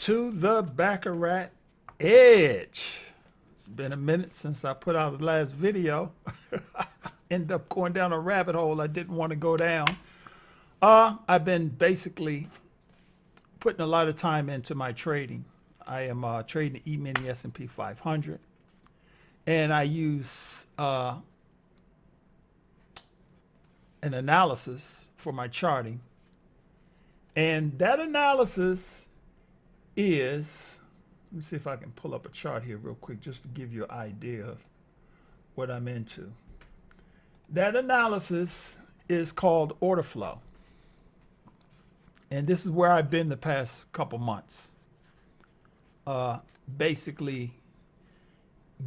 to the Baccarat Edge. It's been a minute since I put out the last video. Ended up going down a rabbit hole I didn't want to go down. I've been basically putting a lot of time into my trading. I am trading the E-mini S&P 500, and I use an analysis for my charting. And that analysis is, let me see if I can pull up a chart here real quick just to give you an idea of what I'm into. That analysis is called order flow. And this is where I've been the past couple months. Basically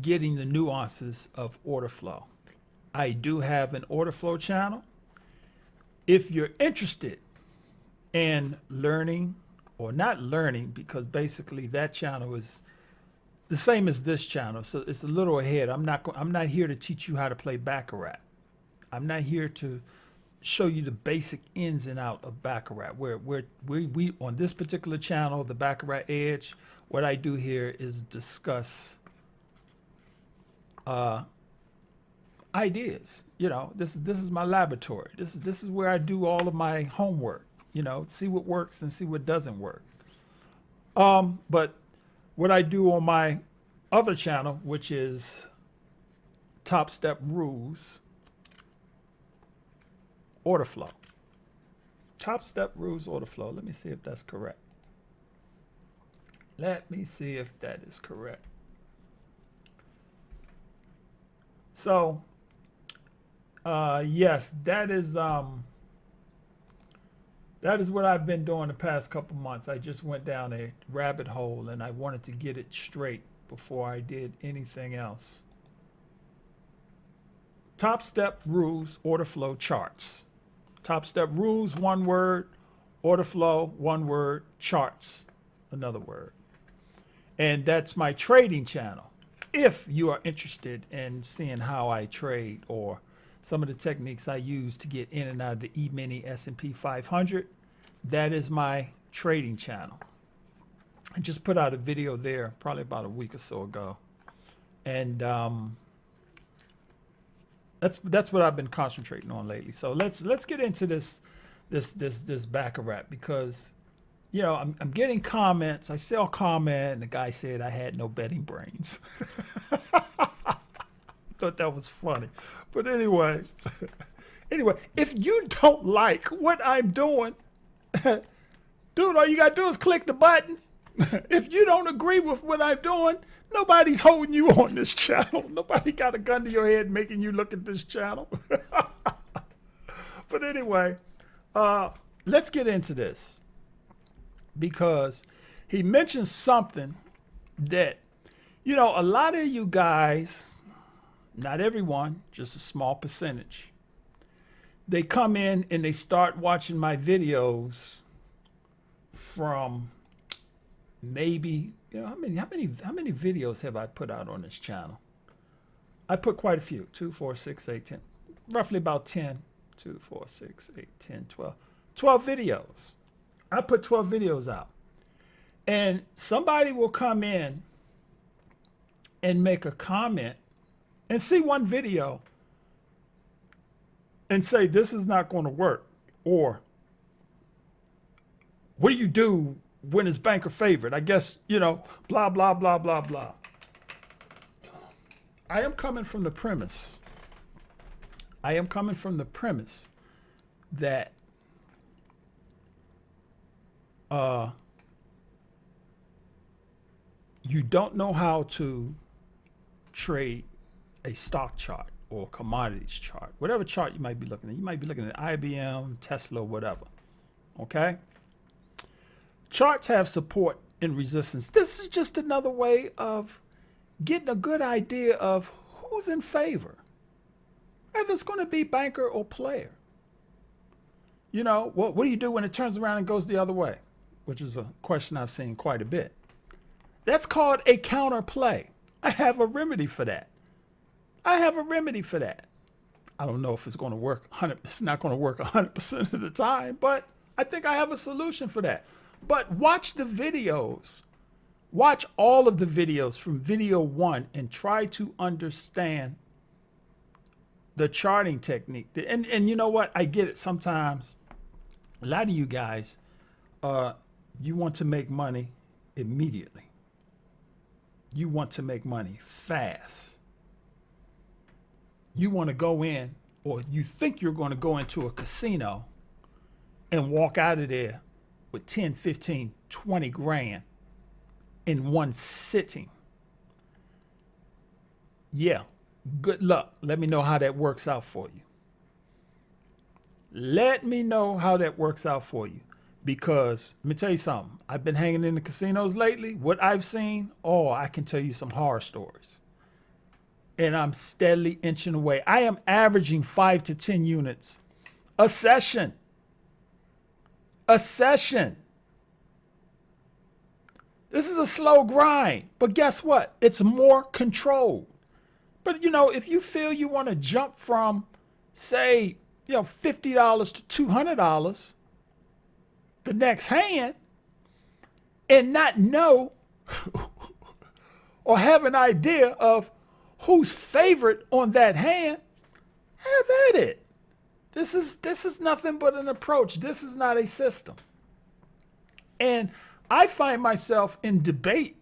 getting the nuances of order flow. I do have an order flow channel. If you're interested in learning, or not learning, because basically that channel is the same as this channel, so it's a little ahead. I'm not here to teach you how to play Baccarat. I'm not here to show you the basic ins and out of Baccarat. We on this particular channel, the Baccarat Edge, what I do here is discuss ideas. You know, this is my laboratory. This is where I do all of my homework. You know, see what works and see what doesn't work. But what I do on my other channel, which is Top Step Rules, order flow. Top Step Rules, order flow. Let me see if that's correct. Let me see if that is correct. So, yes, that is what I've been doing the past couple months. I just went down a rabbit hole and I wanted to get it straight before I did anything else. Top Step Rules, order flow charts. Top Step Rules, one word. Order flow, one word. Charts, another word. And that's my trading channel. If you are interested in seeing how I trade or some of the techniques I use to get in and out of the E-mini S&P 500, that is my trading channel. I just put out a video there probably about a week or so ago. And that's what I've been concentrating on lately. So let's get into this Baccarat, because you know I'm getting comments. I saw a comment and the guy said I had no betting brains. Thought that was funny. But anyway, if you don't like what I'm doing, dude, all you gotta do is click the button. If you don't agree with what I'm doing, nobody's holding you on this channel. Nobody got a gun to your head making you look at this channel. But anyway, let's get into this, because he mentioned something that, you know, a lot of you guys, not everyone, just a small percentage, they come in and they start watching my videos from maybe, you know, how many videos have I put out on this channel? I put quite a few. 2, 4, 6, 8, 10. Roughly about 10. 2, 4, 6, 8, 10, 12. 12 videos. I put 12 videos out. And somebody will come in and make a comment and see one video and say, this is not going to work. Or, what do you do when it's banker favorite? I guess, you know, blah, blah, blah, blah, blah. I am coming from the premise. That you don't know how to trade a stock chart or commodities chart, whatever chart you might be looking at. You might be looking at IBM, Tesla, whatever. Okay? Charts have support and resistance. This is just another way of getting a good idea of who's in favor, whether it's going to be banker or player. You know, what do you do when it turns around and goes the other way? Which is a question I've seen quite a bit. That's called a counter play. I have a remedy for that. I don't know if it's going to work. It's not going to work 100% of the time, but I think I have a solution for that. But watch the videos Watch all of the videos from video 1 and try to understand the charting technique. And you know what? I get it. Sometimes a lot of you guys, you want to make money immediately. You want to make money fast. You want to go in, or you think you're going to go into a casino and walk out of there with 10, 15, 20 grand in one sitting. Yeah, good luck. Let me know how that works out for you. Let me know how that works out for you. Because let me tell you something. I've been hanging in the casinos lately. What I've seen, oh, I can tell you some horror stories. And I'm steadily inching away. I am averaging 5 to 10 units a session. A session. This is a slow grind. But guess what? It's more controlled. But, you know, if you feel you want to jump from, say, $50 to $200 the next hand and not know or have an idea of who's favorite on that hand, have at it. This is nothing but an approach. This is not a system. And I find myself in debate,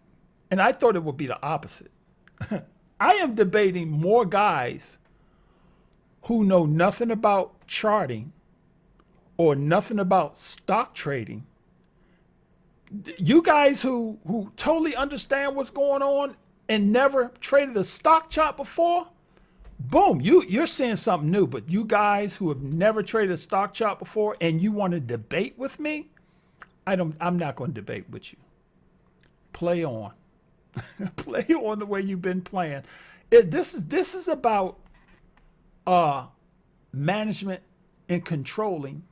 and I thought it would be the opposite. I am debating more guys who know nothing about charting or nothing about stock trading. You guys who totally understand what's going on and never traded a stock chart before, boom, you're seeing something new. But you guys who have never traded a stock chart before and you want to debate with me, I'm not going to debate with you. Play on. Play on the way you've been playing. This is about management and controlling.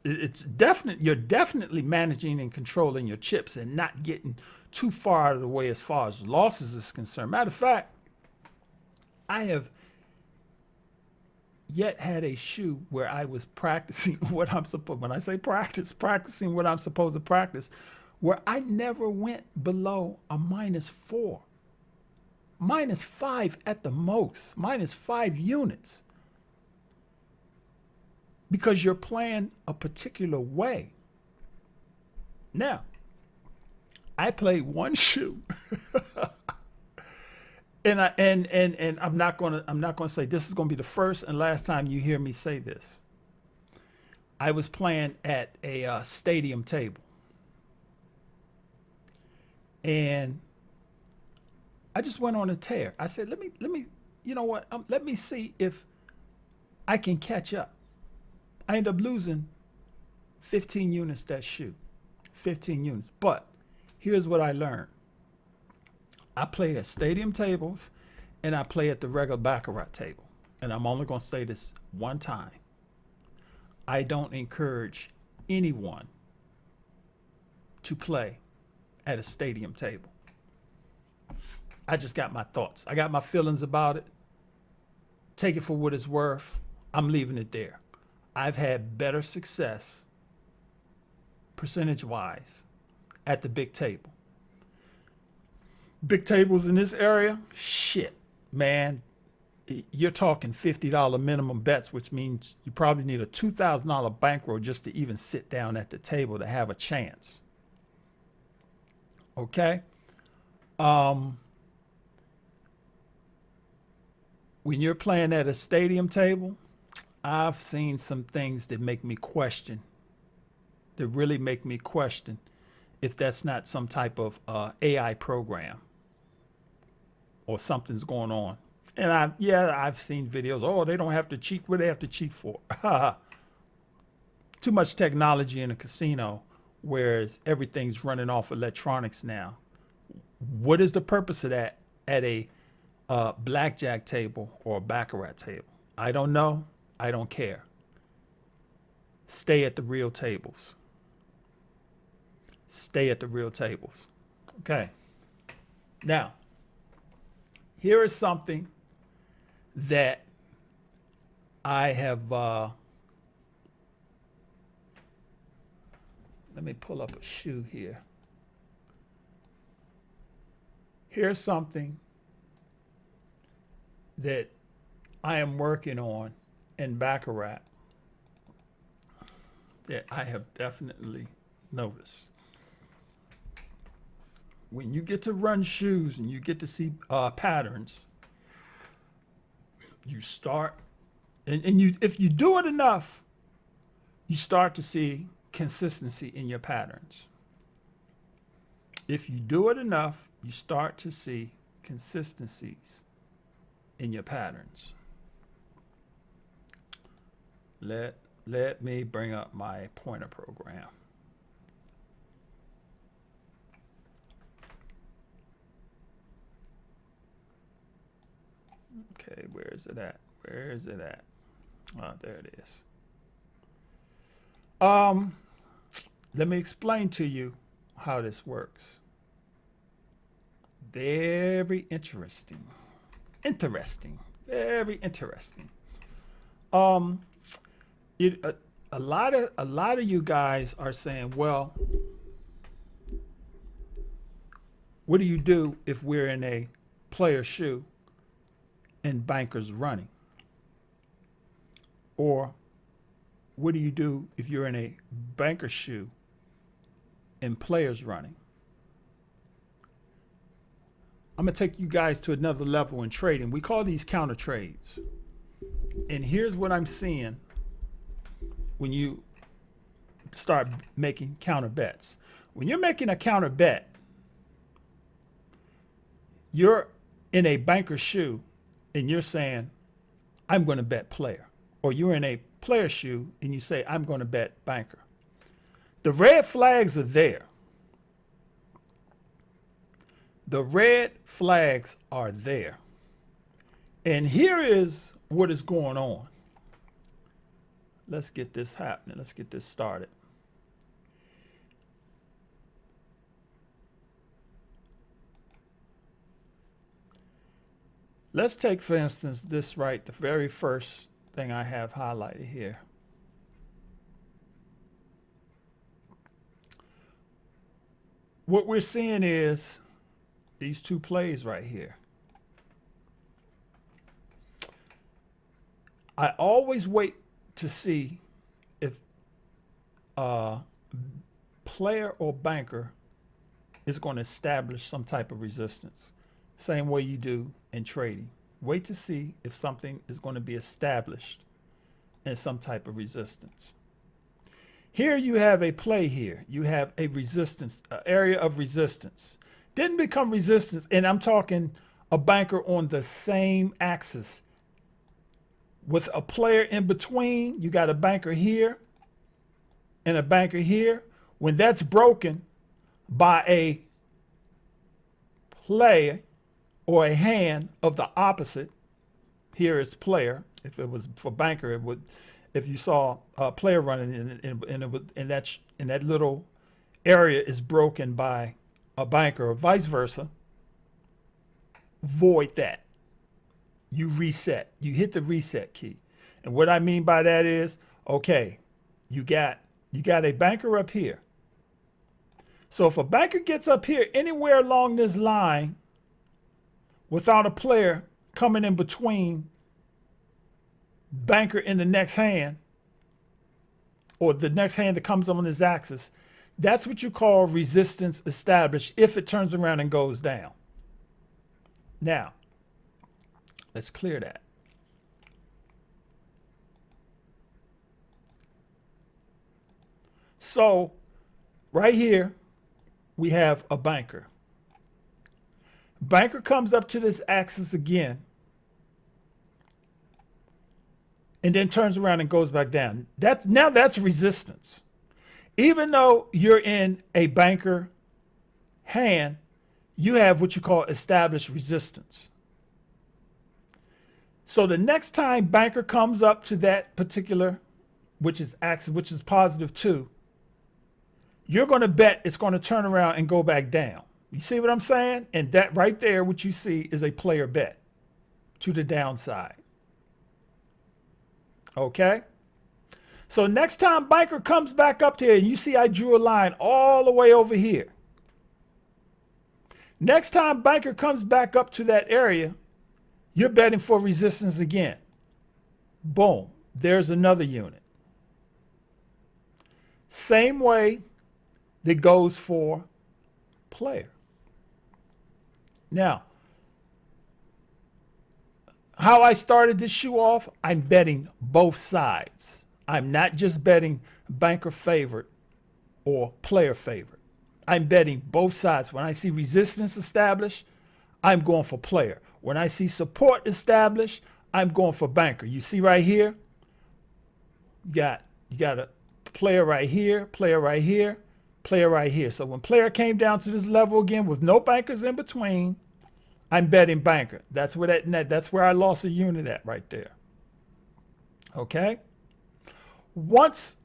You're definitely managing and controlling your chips and not getting too far out of the way as far as losses is concerned. Matter of fact, I have yet had a shoe where I was practicing what I'm supposed, when I say practicing what I'm supposed to practice, where I never went below a -4, -5 at the most, -5 units. Because you're playing a particular way. Now, I played one shoe, and I'm not gonna say this is gonna be the first and last time you hear me say this. I was playing at a stadium table, and I just went on a tear. I said, let me, you know what? Let me see if I can catch up. I ended up losing 15 units that shoe, 15 units. But here's what I learned. I play at stadium tables and I play at the regular Baccarat table. And I'm only going to say this one time. I don't encourage anyone to play at a stadium table. I just got my thoughts. I got my feelings about it. Take it for what it's worth. I'm leaving it there. I've had better success, percentage-wise, at the big table. Big tables in this area, shit, man. You're talking $50 minimum bets, which means you probably need a $2,000 bankroll just to even sit down at the table to have a chance. Okay? When you're playing at a stadium table, I've seen some things that make me question, that really make me question if that's not some type of AI program or something's going on. And I've seen videos, oh, they don't have to cheat. What do they have to cheat for? Too much technology in a casino, whereas everything's running off electronics now. What is the purpose of that at a blackjack table or a Baccarat table? I don't know. I don't care. Stay at the real tables. Stay at the real tables. Okay. Now, here is something that I have, let me pull up a shoe here. Here's something that I am working on in Baccarat that I have definitely noticed. When you get to run shoes and you get to see patterns, you start, and you if you do it enough, you start to see consistency in your patterns. If you do it enough, you start to see consistencies in your patterns. Let me bring up my pointer program. Okay, where is it at? Where is it at? Oh, there it is. Let me explain to you how this works. Very interesting. Very interesting. A lot of you guys are saying, well, what do you do if we're in a player shoe and bankers running? Or what do you do if you're in a banker shoe and players running? I'm going to take you guys to another level in trading. We call these counter trades. And here's what I'm seeing when you start making counter bets. When you're making a counter bet, you're in a banker shoe and you're saying, I'm going to bet player. Or you're in a player shoe and you say, I'm going to bet banker. The red flags are there. The red flags are there. And here is what is going on. Let's get this happening. Let's get this started. Let's take, for instance, this right, the very first thing I have highlighted here. What we're seeing is these two plays right here. I always wait to see if player or banker is going to establish some type of resistance. Same way you do in trading. Wait to see if something is going to be established in some type of resistance. Here you have a play here. You have a resistance, an area of resistance. Didn't become resistance, and I'm talking a banker on the same axis with a player in between. You got a banker here and a banker here. When that's broken by a player or a hand of the opposite, here is player. If it was for banker, it would. If you saw a player running in that little area is broken by a banker or vice versa, void that. You reset. You hit the reset key. And what I mean by that is, okay, you got a banker up here. So if a banker gets up here anywhere along this line without a player coming in between banker in the next hand, or the next hand that comes on this axis, that's what you call resistance established if it turns around and goes down. Now, let's clear that. So right here, we have a banker. Banker comes up to this axis again and then turns around and goes back down. That's resistance. Even though you're in a banker hand, you have what you call established resistance. So the next time banker comes up to that particular, which is axis, which is +2, you're going to bet it's going to turn around and go back down. You see what I'm saying? And that right there, what you see is a player bet to the downside. Okay? So next time banker comes back up here, and you see I drew a line all the way over here. Next time banker comes back up to that area, you're betting for resistance again. Boom, there's another unit. Same way that goes for player. Now, how I started this shoe off, I'm betting both sides. I'm not just betting banker favorite or player favorite. I'm betting both sides. When I see resistance established, I'm going for player. When I see support established, I'm going for banker. You see right here, you got a player right here, player right here, player right here. So when player came down to this level again with no bankers in between, I'm betting banker. That's where that's where I lost a unit at right there. Okay? Once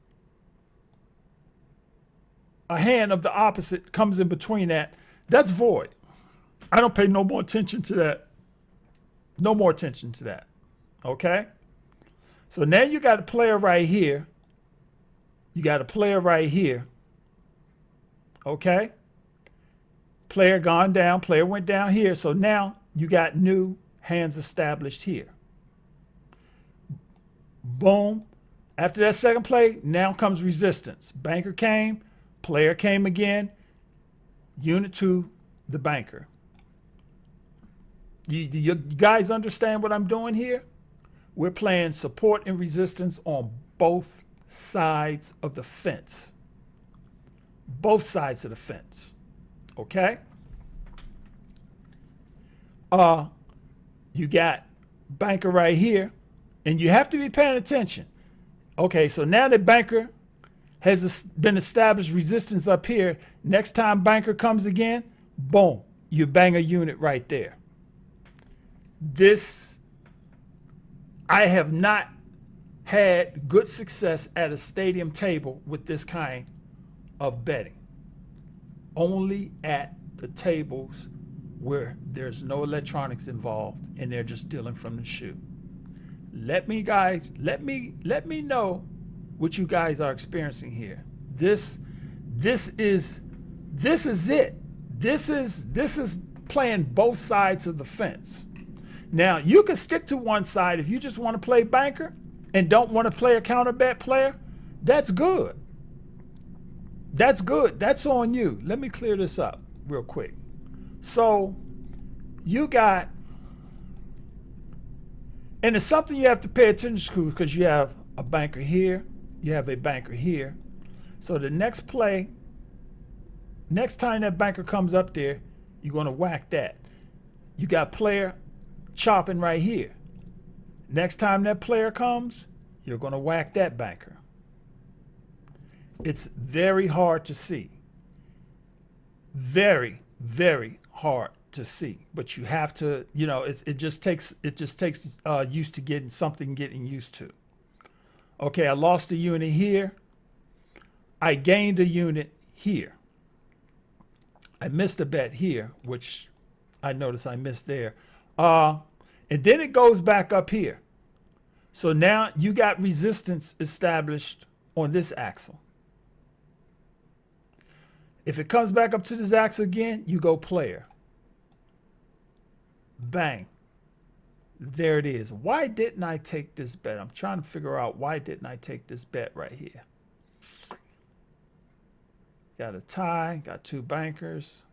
a hand of the opposite comes in between that, that's void. I don't pay no more attention to that. No more attention to that. Okay? So now you got a player right here. You got a player right here. Okay? Player gone down. Player went down here. So now you got new hands established here. Boom. After that second play, now comes resistance. Banker came. Player came again. Unit to the banker. You guys understand what I'm doing here? We're playing support and resistance on both sides of the fence. Both sides of the fence. Okay? You got banker right here, and you have to be paying attention. Okay, so now that banker has been established resistance up here, next time banker comes again, boom, you bang a unit right there. This, I have not had good success at a stadium table with this kind of betting. Only at the tables where there's no electronics involved and they're just dealing from the shoe. Let me know what you guys are experiencing here. This is it. This is playing both sides of the fence. Now, you can stick to one side if you just want to play banker and don't want to play a counter bet player. That's good. That's good. That's on you. Let me clear this up real quick. So you got, and it's something you have to pay attention to because you have a banker here, you have a banker here. So the next play, next time that banker comes up there, you're going to whack that. You got player chopping right here. Next time that player comes, you're going to whack that banker. It's very hard to see. Very, very hard to see. But you have to, it just takes used to getting used to. Okay, I lost a unit here. I gained a unit here. I missed a bet here, which I noticed I missed there. And then it goes back up here. So now you got resistance established on this axle. If it comes back up to this axle again, you go player. Bang. There it is. Why didn't I take this bet? I'm trying to figure out why didn't I take this bet right here. Got a tie, got two bankers.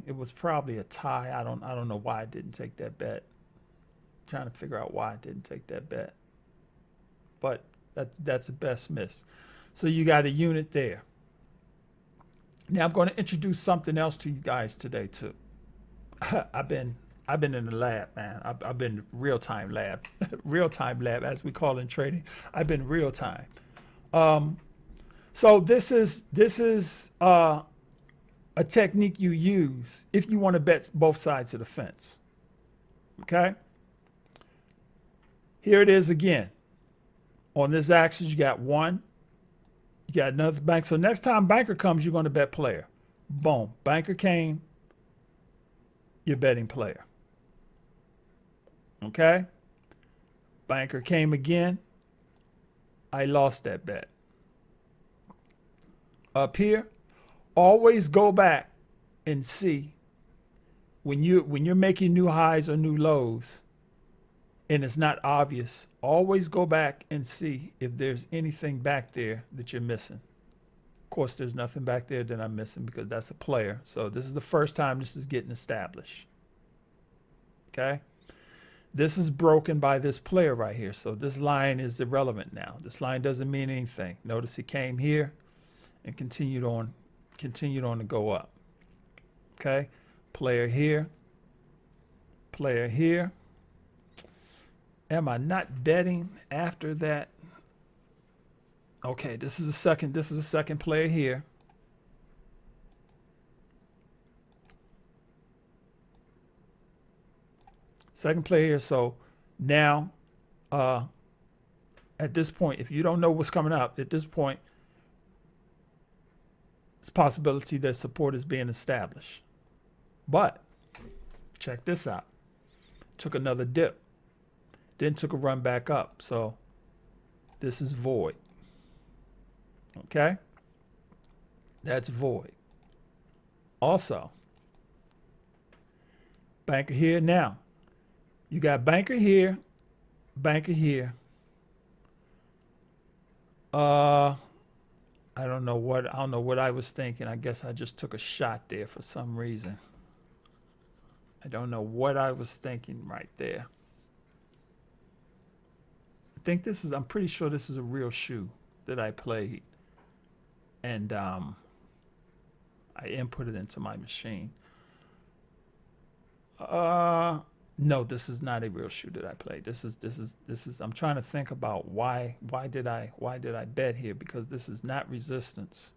It was probably a tie. I don't know why I didn't take that bet. I'm trying to figure out why I didn't take that bet. But that's a best miss. So you got a unit there. Now I'm going to introduce something else to you guys today too. I've been in the lab, man. I've been real-time lab. Real-time lab, as we call in trading. I've been real-time. So this is a technique you use if you want to bet both sides of the fence. Okay? Here it is again. On this axis, you got one. You got another bank. So next time banker comes, you're going to bet player. Boom. Banker came. You're betting player. Okay? Banker came again. I lost that bet. Up here, always go back and see when you're making new highs or new lows and it's not obvious, always go back and see if there's anything back there that you're missing. Of course, there's nothing back there that I'm missing because that's a player. So this is the first time this is getting established. Okay? This is broken by this player right here. So this line is irrelevant now. This line doesn't mean anything. Notice it came here and continued on to go up. Okay? Player here. Player here. Am I not betting after that? Okay, this is a second player here. Second player here. So now at this point, if you don't know what's coming up, at this point, it's a possibility that support is being established. But check this out. Took another dip. Then took a run back up. So this is void. Okay? That's void. Also, banker here now. You got banker here, banker here. I don't know what I was thinking. I guess I just took a shot there for some reason. I don't know what I was thinking right there. I'm pretty sure this is a real shoe that I played. And I input it into my machine. No, this is not a real shoe that I played. This is I'm trying to think about why did I bet here, because this is not resistance.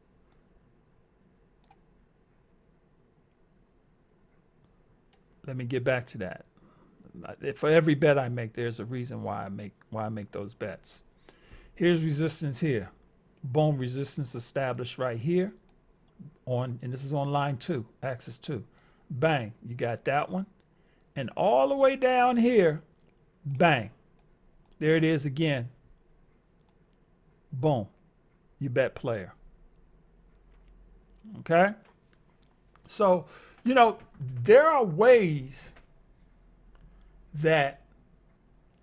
Let me get back to that. For every bet I make, there's a reason why I make those bets. Here's resistance here. Boom, resistance established right here and this is on line 2, axis 2. Bang, you got that one. And all the way down here, bang. There it is again. Boom. You bet player. Okay? So, there are ways that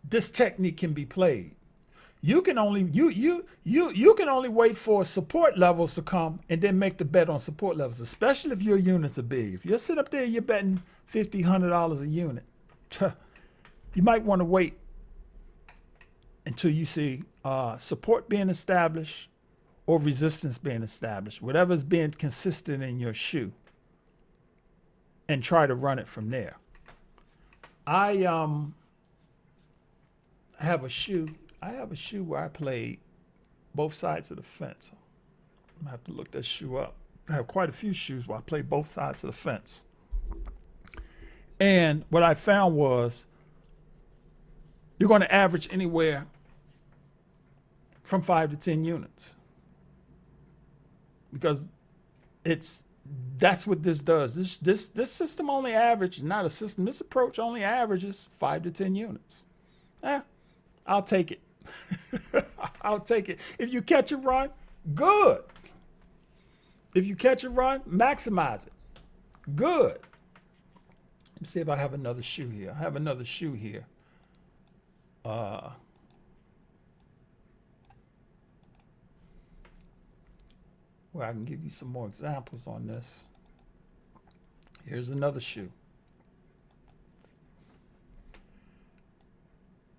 this technique can be played. You can only can only wait for support levels to come and then make the bet on support levels, especially if your units are big. If you sit up there, you're betting $50, $100 a unit. You might want to wait until you see support being established or resistance being established, whatever's being consistent in your shoe, and try to run it from there. I have a shoe where I played both sides of the fence. I'm gonna have to look that shoe up. I have quite a few shoes where I play both sides of the fence. And what I found was you're going to average anywhere from 5 to 10 units. Because that's what this does. This system only averages, not a system, this approach only averages 5 to 10 units. I'll take it. I'll take it. If you catch a run, good. If you catch a run, maximize it. Good. Let me see if I have another shoe here. I have another shoe here. Where I can give you some more examples on this. Here's another shoe.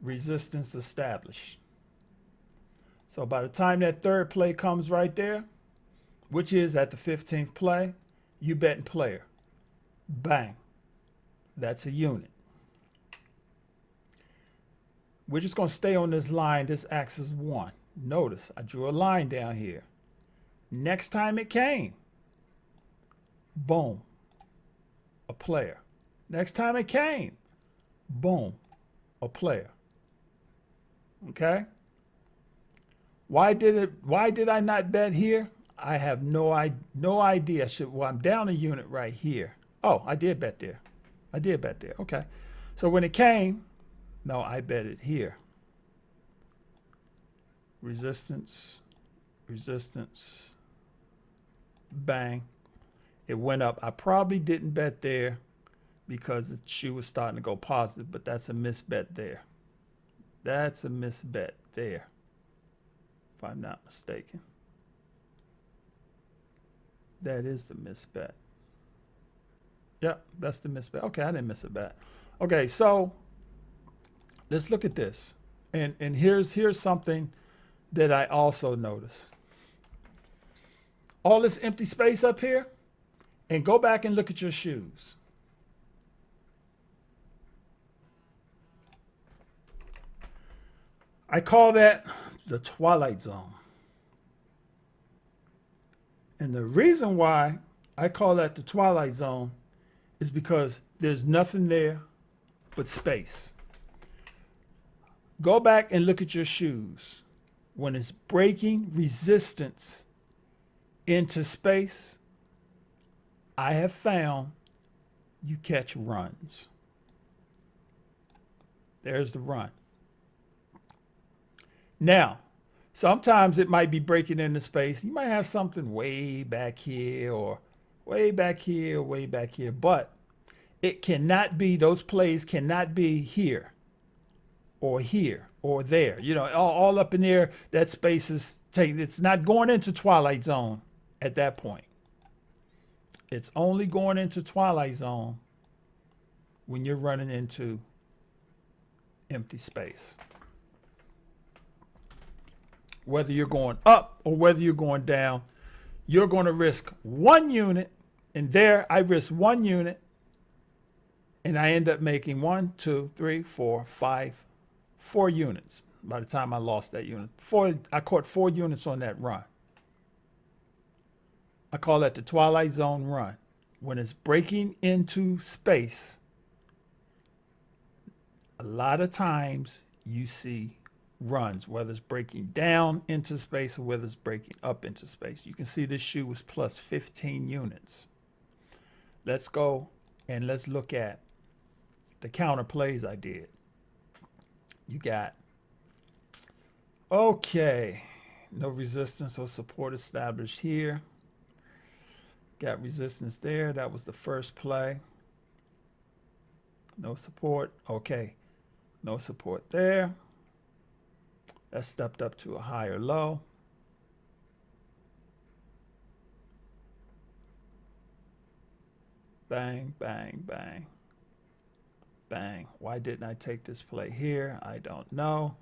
Resistance established. So by the time that third play comes right there, which is at the 15th play, you betting player. Bang. That's a unit. We're just going to stay on this line, this axis 1. Notice I drew a line down here. Next time it came, boom, a player. Next time it came, boom, a player. Okay? Why did I not bet here? I have no idea. I'm down a unit right here. Oh, I did bet there. Okay. So when it came, no, I bet it here. Resistance, bang, It went up. I probably didn't bet there because the shoe was starting to go positive, but that's a misbet there. That's a misbet there, if I'm not mistaken. That is the misbet. Yep, that's the misbet. Okay, I didn't miss a bet. Okay, so let's look at this. And here's something that I also noticed. All this empty space up here, and go back and look at your shoes. I call that the twilight zone. And the reason why I call that the twilight zone is because there's nothing there but space. Go back and look at your shoes. When it's breaking resistance into space, I have found you catch runs. There's the run. Now, sometimes it might be breaking into space. You might have something way back here or way back here or way back here, but it cannot be, those plays cannot be here or there. You know, all up in there, that space is taken. It's not going into twilight zone at that point. It's only going into twilight zone when you're running into empty space. Whether you're going up or whether you're going down, you're going to risk 1 unit. And there I risk 1 unit. And I end up making 1, 2, 3, 4, 5, 4 units. By the time I lost that unit, I caught 4 units on that run. I call that the twilight zone run. When it's breaking into space, a lot of times you see runs, whether it's breaking down into space or whether it's breaking up into space. You can see this shoe was plus 15 units. Let's go and let's look at the counter plays I did. You got, okay, no resistance or support established here. Got resistance there. That was the first play. No support. Okay, no support there. That stepped up to a higher low. Bang, bang, bang, bang. Why didn't I take this play here? I don't know.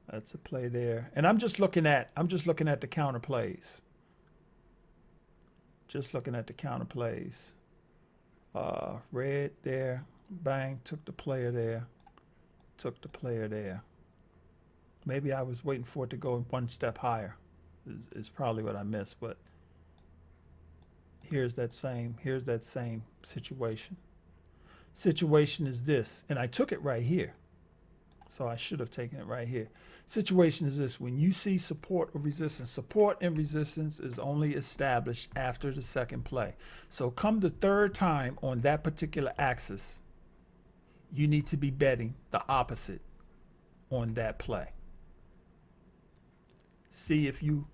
That's a play there. And I'm just looking at the counter plays. Just looking at the counter plays. Red there. Bang, took the player there. Took the player there. Maybe I was waiting for it to go 1 step higher. Is probably what I missed, but here's that same situation. Situation is this, and I took it right here. So I should have taken it right here. Situation is this: when you see support or resistance, support and resistance is only established after the second play. So come the third time on that particular axis, you need to be betting the opposite on that play. See if you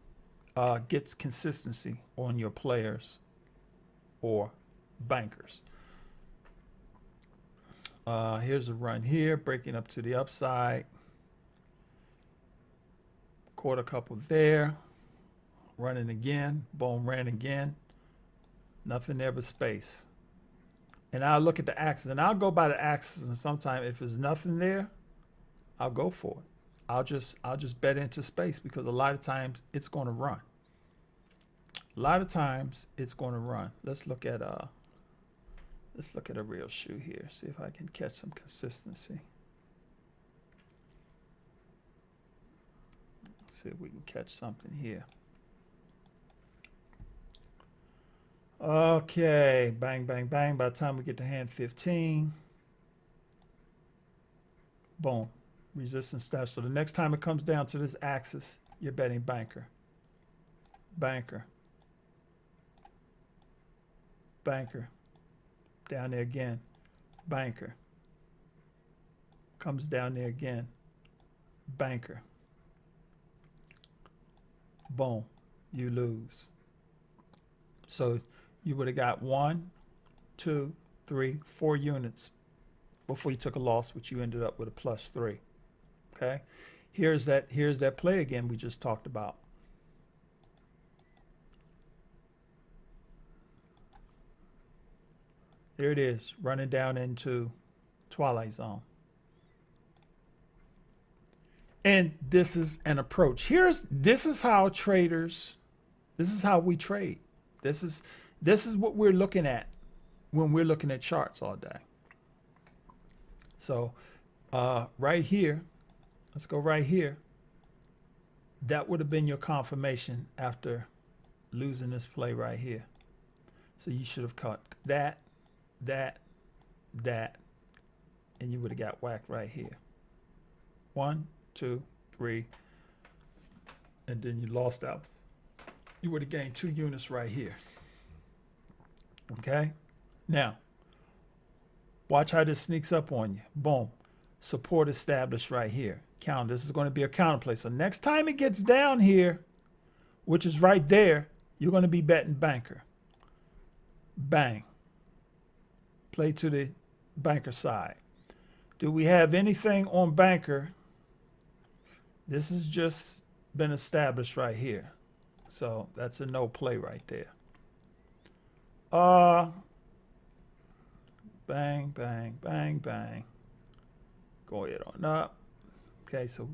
get consistency on your players or bankers. Here's a run here, breaking up to the upside. Caught a couple there. Running again. Boom, ran again. Nothing there but space. And I'll look at the axis, and I'll go by the axis, and sometimes if there's nothing there, I'll go for it. I'll just bet into space because a lot of times it's going to run. A lot of times it's going to run. Let's look at a real shoe here. See if I can catch some consistency. Let's see if we can catch something here. Okay, bang, bang, bang. By the time we get to hand 15, boom. Resistance steps. So the next time it comes down to this axis, you're betting banker. Banker. Banker. Down there again. Banker. Comes down there again. Banker. Boom. You lose. So you would have got 1, 2, 3, 4 units before you took a loss, which you ended up with a +3. Okay. Here's that play again we just talked about. There it is, running down into twilight zone. And this is an approach. This is how we trade. This is what we're looking at when we're looking at charts all day. So right here, let's go right here. That would have been your confirmation after losing this play right here. So you should have caught that, and you would have got whacked right here. 1, 2, 3, and then you lost out. You would have gained 2 units right here. Okay? Now, watch how this sneaks up on you. Boom. Support established right here. Counter. This is going to be a counter play. So next time it gets down here, which is right there, you're going to be betting banker. Bang. Play to the banker side. Do we have anything on banker? This has just been established right here. So that's a no play right there. Bang, bang, bang, bang. Go ahead on up. Okay, so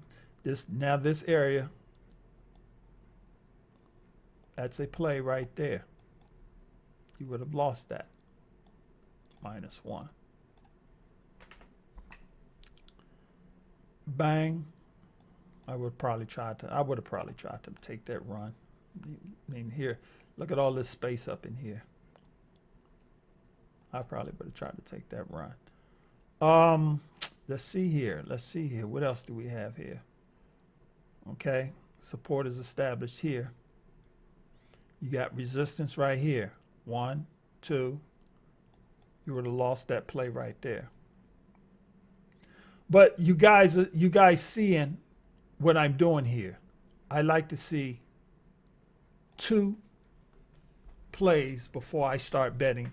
this area, that's a play right there. You would have lost that. -1. Bang. I would have probably tried to take that run. I mean, here, look at all this space up in here. I probably would have tried to take that run. Let's see here. What else do we have here? Okay, support is established here. You got resistance right here. 1, 2. You would have lost that play right there. But you guys seeing what I'm doing here. I like to see 2 plays before I start betting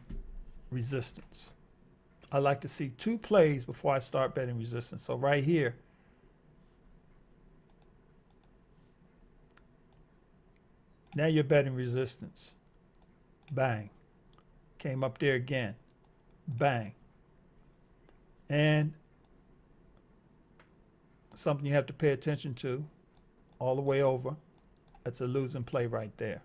resistance. I like to see 2 plays before I start betting resistance. So right here, now you're betting resistance. Bang. Came up there again. Bang. And something you have to pay attention to all the way over. That's a losing play right there.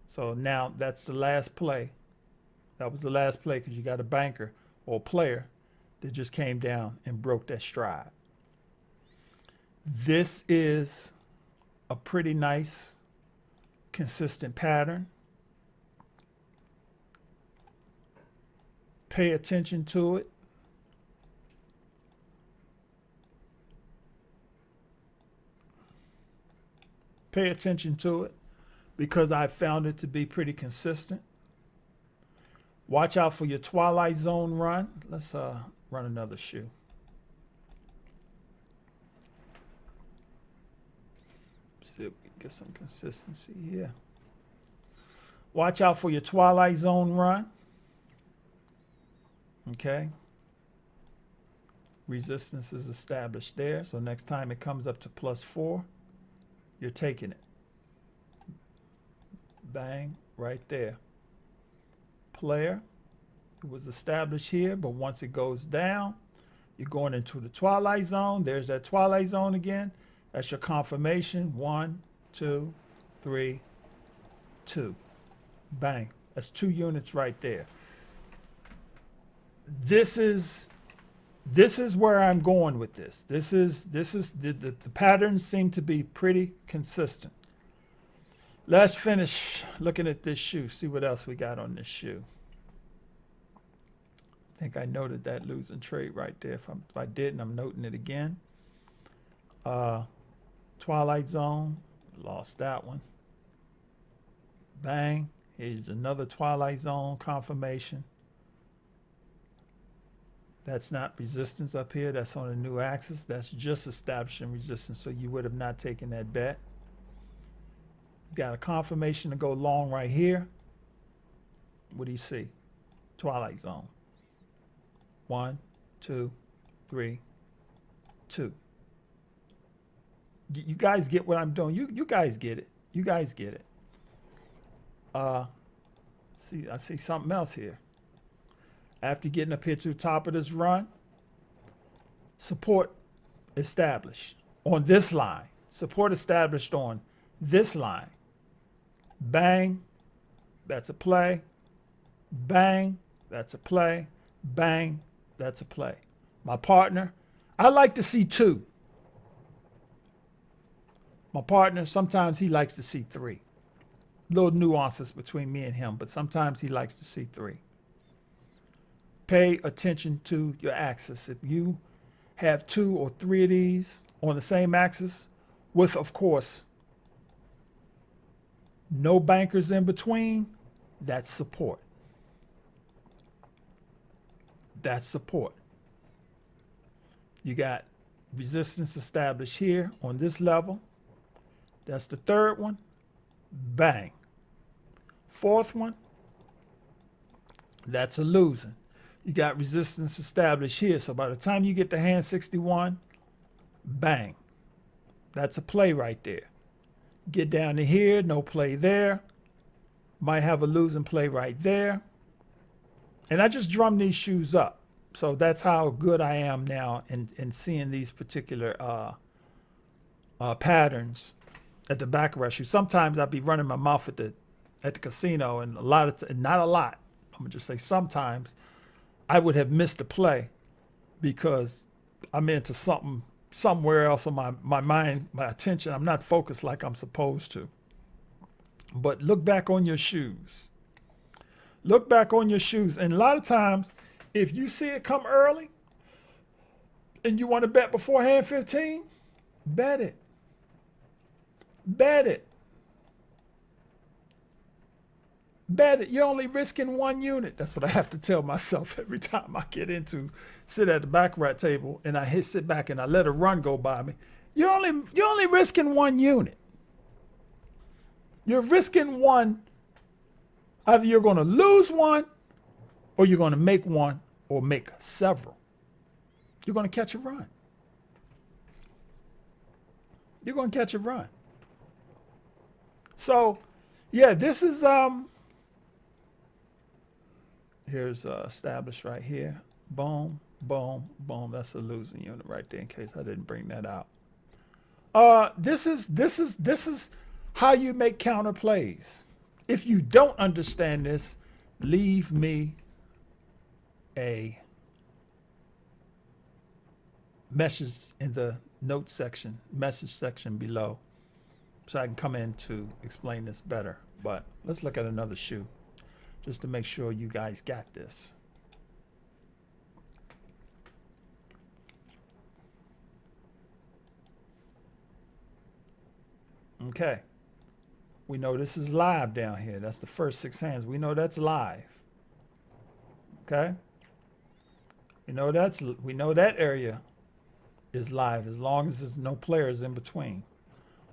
So now that's the last play. That was the last play because you got a banker or a player that just came down and broke that stride. This is a pretty nice, consistent pattern. Pay attention to it. Pay attention to it because I found it to be pretty consistent. Watch out for your twilight zone run. Let's run another shoe. See if we can get some consistency here. Watch out for your twilight zone run. Okay. Resistance is established there. So next time it comes up to +4, you're taking it. Bang, right there. Player, it was established here, but once it goes down, you're going into the twilight zone. There's that twilight zone again. That's your confirmation. 1, 2, 3, 2. Bang. That's 2 units right there. This is where I'm going with this. This is the patterns seem to be pretty consistent. Let's finish looking at this shoe. See what else we got on this shoe. I think I noted that losing trade right there. If I didn't, I'm noting it again. Twilight zone, lost that one. Bang. Here's another twilight zone confirmation. That's not resistance up here. That's on a new axis. That's just establishing resistance. So you would have not taken that bet. Got a confirmation to go long right here. What do you see? Twilight zone. 1, 2, 3, 2. You guys get what I'm doing. You guys get it. You guys get it. See, I see something else here. After getting up here to the top of this run, support established on this line. Support established on this line. Bang, that's a play. Bang, that's a play. Bang, that's a play. My partner, I like to see 2. My partner, sometimes he likes to see 3. Little nuances between me and him, but sometimes he likes to see 3. Pay attention to your axis. If you have 2 or 3 of these on the same axis, with, of course, no bankers in between, that's support. That's support. You got resistance established here on this level. That's the third one. Bang. Fourth one, that's a losing. You got resistance established here. So by the time you get to hand 61, bang. That's a play right there. Get down to here, no play there. Might have a losing play right there. And I just drum these shoes up. So that's how good I am now in seeing these particular patterns at the Baccarat shoe. Sometimes I'll be running my mouth at the casino, and not a lot. I'm gonna just say sometimes I would have missed a play because I'm into something somewhere else on my mind, my attention. I'm not focused like I'm supposed to. But look back on your shoes. Look back on your shoes. And a lot of times, if you see it come early and you want to bet before hand 15, bet it. Bet it. Bet it. You're only risking 1 unit. That's what I have to tell myself every time I sit at the Baccarat table and I sit back and I let a run go by me. You're only risking 1 unit. You're risking 1. Either you're going to lose 1 or you're going to make 1 or make several. You're going to catch a run. You're going to catch a run. So, yeah, this is here's established right here. Boom, boom, boom. That's a losing unit right there in case I didn't bring that out. This is how you make counter plays. If you don't understand this, leave me a message in the notes section, message section below, so I can come in to explain this better. But let's look at another shoe just to make sure you guys got this. Okay. We know this is live down here. That's the first 6 hands. We know that's live. Okay? We know that area is live as long as there's no players in between.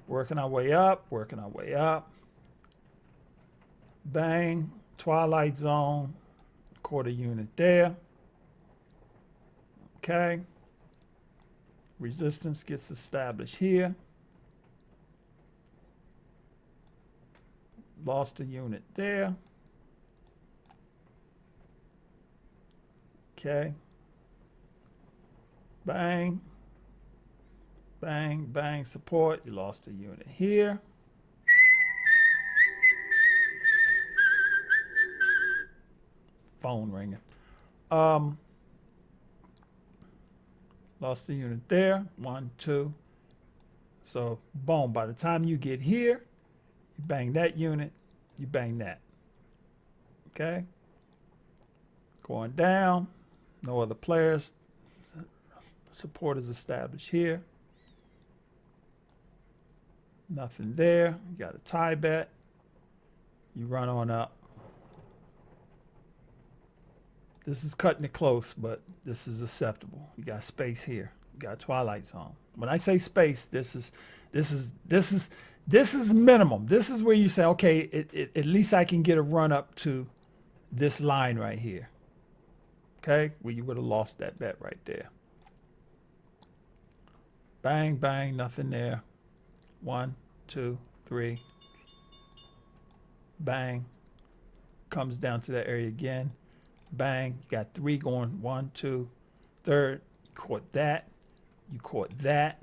Working our way up, working our way up. Bang, twilight zone, quarter unit there. Okay. Resistance gets established here. Lost a unit there. Okay. Bang. Bang, bang, support. You lost a unit here. Phone ringing. Lost a unit there. 1, 2. So, boom. By the time you get here, you bang that unit, you bang that. Okay? Going down. No other players. Support is established here. Nothing there. You got a tie bet. You run on up. This is cutting it close, but this is acceptable. You got space here. You got twilight zone. When I say space, this is This is minimum. This is where you say, okay, at least I can get a run up to this line right here. Okay, well, you would have lost that bet right there. Bang, bang, nothing there. 1, 2, 3. Bang. Comes down to that area again. Bang. You got 3 going. 1, 2, third. You caught that. You caught that.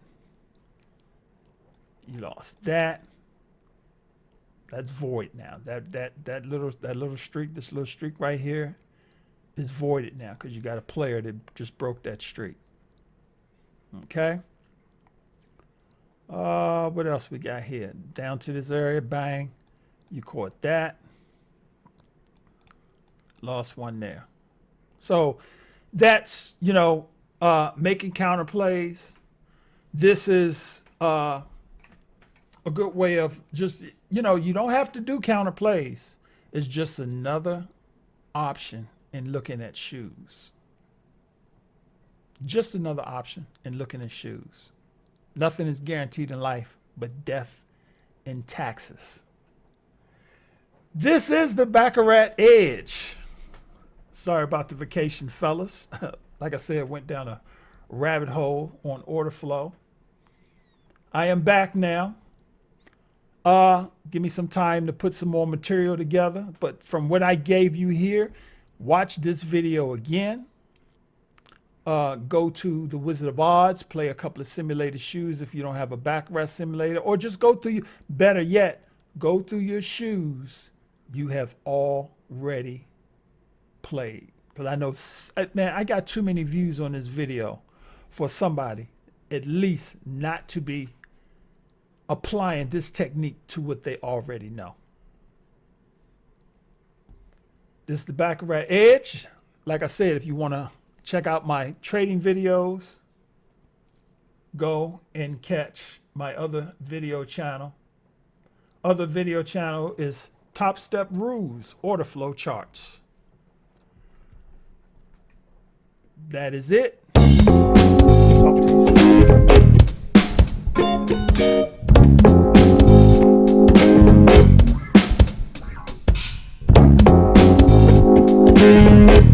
You lost that. That's void now. That little streak, this little streak right here, is voided now because you got a player that just broke that streak. Okay. What else we got here? Down to this area, bang. You caught that. Lost one there. So that's, making counter plays. This is a good way of just, you don't have to do counter plays. It's just another option in looking at shoes. Just another option in looking at shoes. Nothing is guaranteed in life but death and taxes. This is the Baccarat Edge. Sorry about the vacation, fellas. Like I said, went down a rabbit hole on order flow. I am back now. Give me some time to put some more material together. But from what I gave you here, watch this video again. Go to the Wizard of Odds, play a couple of simulated shoes if you don't have a backrest simulator, or just go through, better yet, go through your shoes you have already played. Because I know, man, I got too many views on this video for somebody at least not to be applying this technique to what they already know. This is the Baccarat Edge. Like I said, if you want to check out my trading videos, go and catch my other video channel. Other video channel is Top Step Rules, Order Flow Charts. That is it. Talk to you soon.